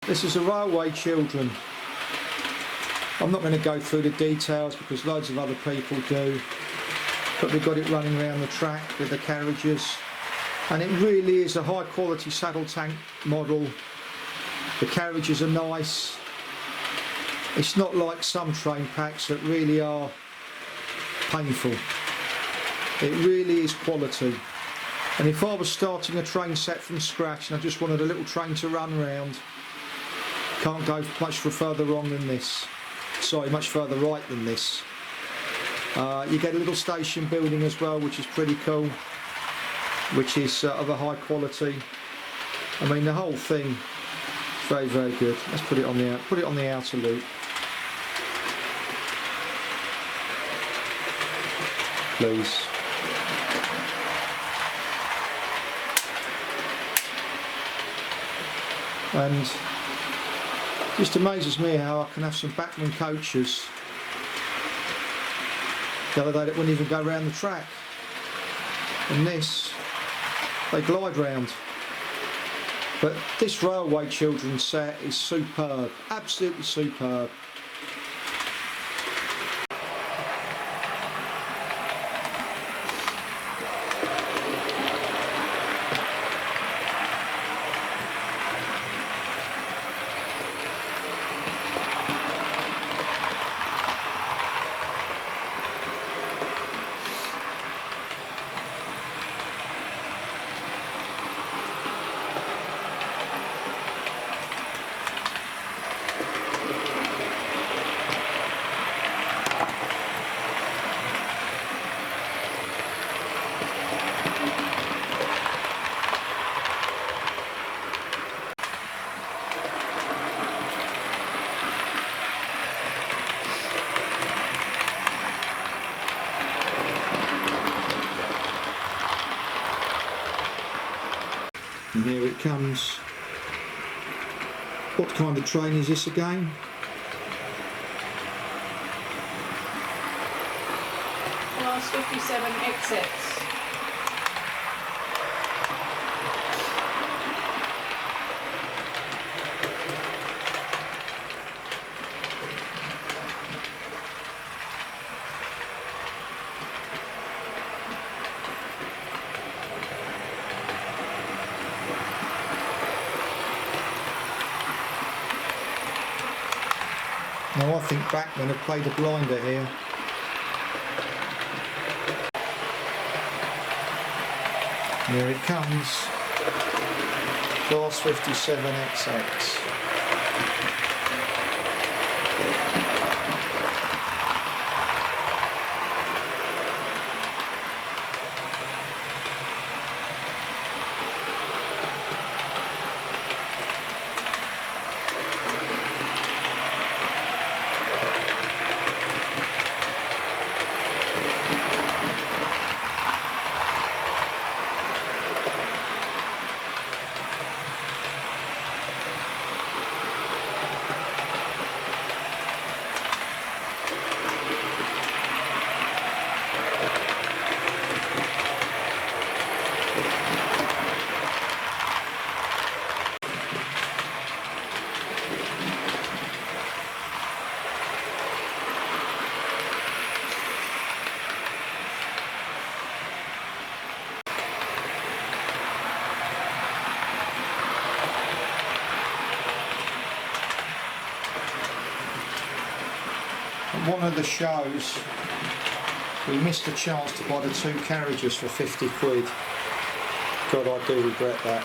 This is a Railway Children. I'm not going to go through the details because loads of other people do, but we've got it running around the track with the carriages, and it really is a high quality saddle tank model. The carriages are nice. It's not like some train packs that really are painful. It really is quality. And if I was starting a train set from scratch and I just wanted a little train to run around, can't go much further wrong than this. Sorry, much further right than this. You get a little station building as well, which is pretty cool, which is of a high quality. I mean, the whole thing is very, very good. Let's put it on the outer loop. Please. And just amazes me how I can have some backman coaches the other day that wouldn't even go around the track, and this, they glide round. But this Railway Children set is superb, absolutely superb. And here it comes. What kind of train is this again? Class 57 XX. Now I think backmen have played a blinder here. Here it comes. Class 57 XX. At one of the shows we missed a chance to buy the two carriages for 50 quid. God, I do regret that.